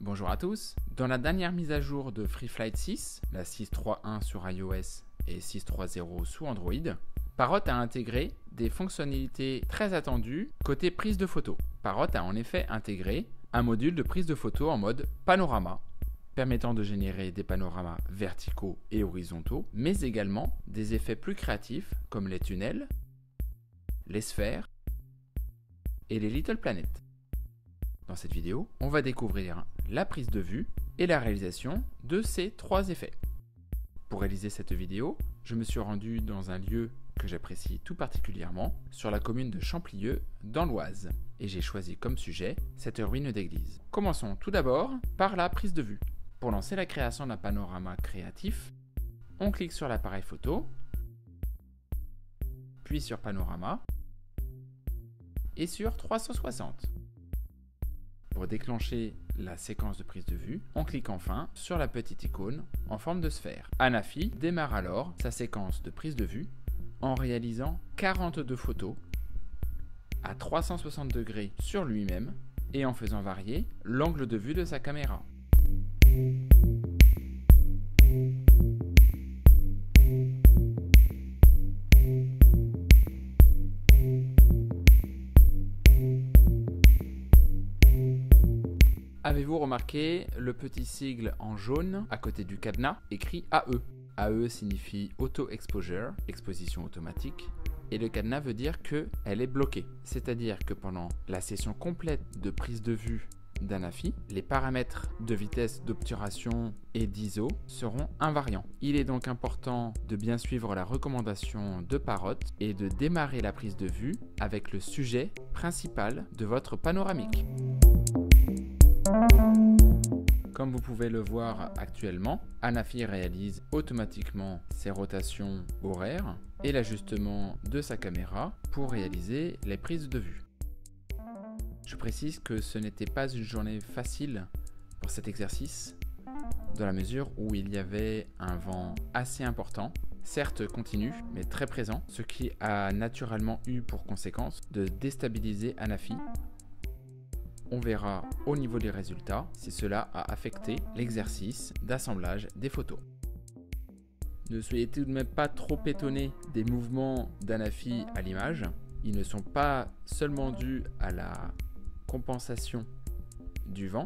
Bonjour à tous. Dans la dernière mise à jour de FreeFlight 6, la 6.3.1 sur iOS et 6.3.0 sous Android, Parrot a intégré des fonctionnalités très attendues côté prise de photo. Parrot a en effet intégré un module de prise de photo en mode panorama, permettant de générer des panoramas verticaux et horizontaux, mais également des effets plus créatifs comme les tunnels, les sphères et les Little Planets. Dans cette vidéo, on va découvrir la prise de vue et la réalisation de ces trois effets. Pour réaliser cette vidéo, je me suis rendu dans un lieu que j'apprécie tout particulièrement, sur la commune de Champlieux, dans l'Oise, et j'ai choisi comme sujet cette ruine d'église. Commençons tout d'abord par la prise de vue. Pour lancer la création d'un panorama créatif, on clique sur l'appareil photo, puis sur Panorama, et sur 360. Pour déclencher la séquence de prise de vue, on clique enfin sur la petite icône en forme de sphère. Anafi démarre alors sa séquence de prise de vue en réalisant 42 photos à 360 degrés sur lui-même et en faisant varier l'angle de vue de sa caméra. Avez-vous remarqué le petit sigle en jaune à côté du cadenas écrit AE? AE signifie Auto Exposure, exposition automatique, et le cadenas veut dire qu'elle est bloquée. C'est-à-dire que pendant la session complète de prise de vue d'Anafi, les paramètres de vitesse d'obturation et d'ISO seront invariants. Il est donc important de bien suivre la recommandation de Parrot et de démarrer la prise de vue avec le sujet principal de votre panoramique. Comme vous pouvez le voir actuellement, Anafi réalise automatiquement ses rotations horaires et l'ajustement de sa caméra pour réaliser les prises de vue. Je précise que ce n'était pas une journée facile pour cet exercice, dans la mesure où il y avait un vent assez important, certes continu, mais très présent, ce qui a naturellement eu pour conséquence de déstabiliser Anafi. On verra au niveau des résultats si cela a affecté l'exercice d'assemblage des photos. Ne soyez tout de même pas trop étonnés des mouvements d'Anafi à l'image. Ils ne sont pas seulement dus à la compensation du vent,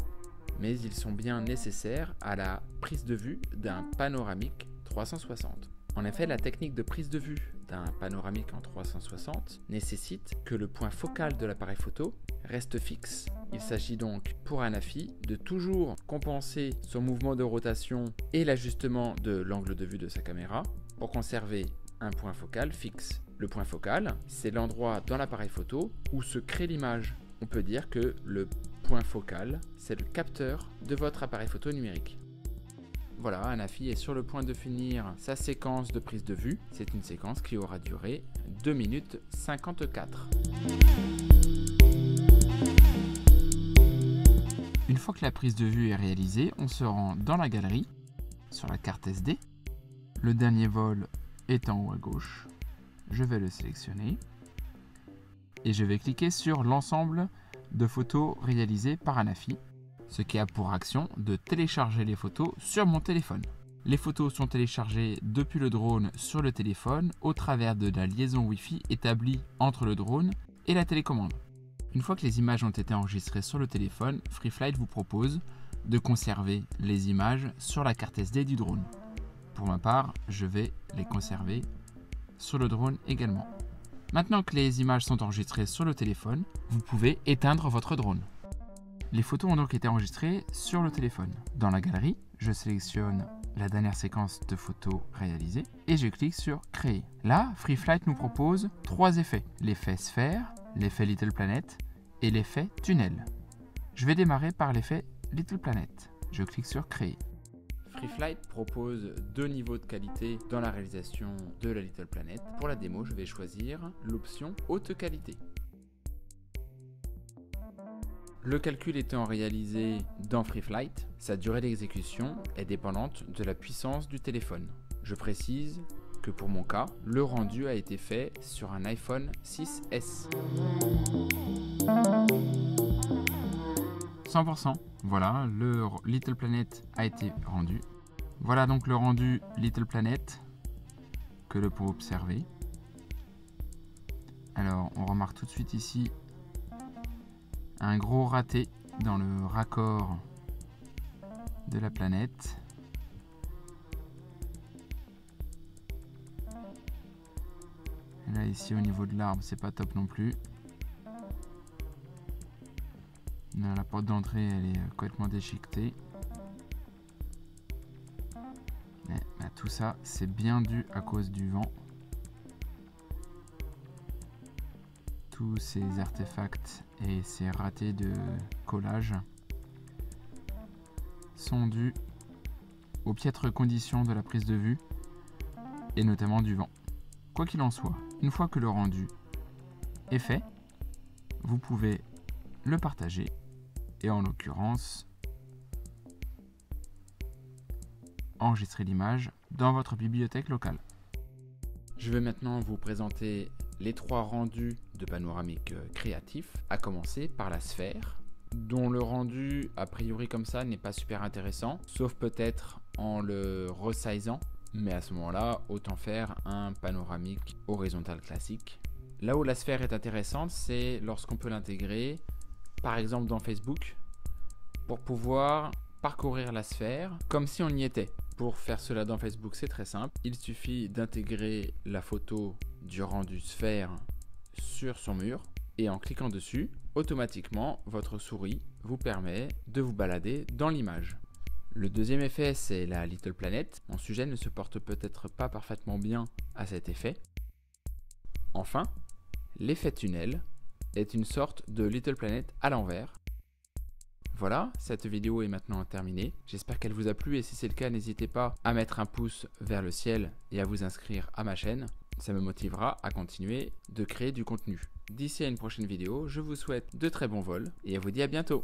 mais ils sont bien nécessaires à la prise de vue d'un panoramique 360. En effet, la technique de prise de vue d'un panoramique en 360 nécessite que le point focal de l'appareil photo reste fixe. Il s'agit donc pour Anafi de toujours compenser son mouvement de rotation et l'ajustement de l'angle de vue de sa caméra pour conserver un point focal fixe. Le point focal, c'est l'endroit dans l'appareil photo où se crée l'image. On peut dire que le point focal, c'est le capteur de votre appareil photo numérique. Voilà, Anafi est sur le point de finir sa séquence de prise de vue. C'est une séquence qui aura duré 2 minutes 54. Une fois que la prise de vue est réalisée, on se rend dans la galerie, sur la carte SD. Le dernier vol est en haut à gauche. Je vais le sélectionner. Et je vais cliquer sur l'ensemble de photos réalisées par Anafi, ce qui a pour action de télécharger les photos sur mon téléphone. Les photos sont téléchargées depuis le drone sur le téléphone au travers de la liaison Wi-Fi établie entre le drone et la télécommande. Une fois que les images ont été enregistrées sur le téléphone, FreeFlight vous propose de conserver les images sur la carte SD du drone. Pour ma part, je vais les conserver sur le drone également. Maintenant que les images sont enregistrées sur le téléphone, vous pouvez éteindre votre drone. Les photos ont donc été enregistrées sur le téléphone. Dans la galerie, je sélectionne la dernière séquence de photos réalisée et je clique sur Créer. Là, FreeFlight nous propose 3 effets. L'effet sphère, l'effet Little Planet et l'effet tunnel. Je vais démarrer par l'effet Little Planet. Je clique sur Créer. FreeFlight propose 2 niveaux de qualité dans la réalisation de la Little Planet. Pour la démo, je vais choisir l'option Haute qualité. Le calcul étant réalisé dans FreeFlight, sa durée d'exécution est dépendante de la puissance du téléphone. Je précise que pour mon cas, le rendu a été fait sur un iPhone 6S. 100%. Voilà, le Little Planet a été rendu. Voilà donc le rendu Little Planet que l'on peut observer. Alors, on remarque tout de suite ici un gros raté dans le raccord de la planète. Et là, ici, au niveau de l'arbre, c'est pas top non plus. Là, la porte d'entrée, elle est complètement déchiquetée. Mais, bah, tout ça, c'est bien dû à cause du vent. Tous ces artefacts et ces ratés de collage sont dus aux piètres conditions de la prise de vue et notamment du vent. Quoi qu'il en soit, une fois que le rendu est fait, vous pouvez le partager et en l'occurrence enregistrer l'image dans votre bibliothèque locale. Je vais maintenant vous présenter les 3 rendus de panoramique créatif, à commencer par la sphère, dont le rendu a priori comme ça n'est pas super intéressant, sauf peut-être en le resizant, mais à ce moment-là, autant faire un panoramique horizontal classique. Là où la sphère est intéressante, c'est lorsqu'on peut l'intégrer, par exemple dans Facebook, pour pouvoir parcourir la sphère comme si on y était. Pour faire cela dans Facebook, c'est très simple. Il suffit d'intégrer la photo du rendu sphère sur son mur et en cliquant dessus, automatiquement, votre souris vous permet de vous balader dans l'image. Le deuxième effet, c'est la Little Planet. Mon sujet ne se porte peut-être pas parfaitement bien à cet effet. Enfin, l'effet tunnel est une sorte de Little Planet à l'envers. Voilà, cette vidéo est maintenant terminée. J'espère qu'elle vous a plu et si c'est le cas, n'hésitez pas à mettre un pouce vers le ciel et à vous inscrire à ma chaîne. Ça me motivera à continuer de créer du contenu. D'ici à une prochaine vidéo, je vous souhaite de très bons vols et à vous dis à bientôt.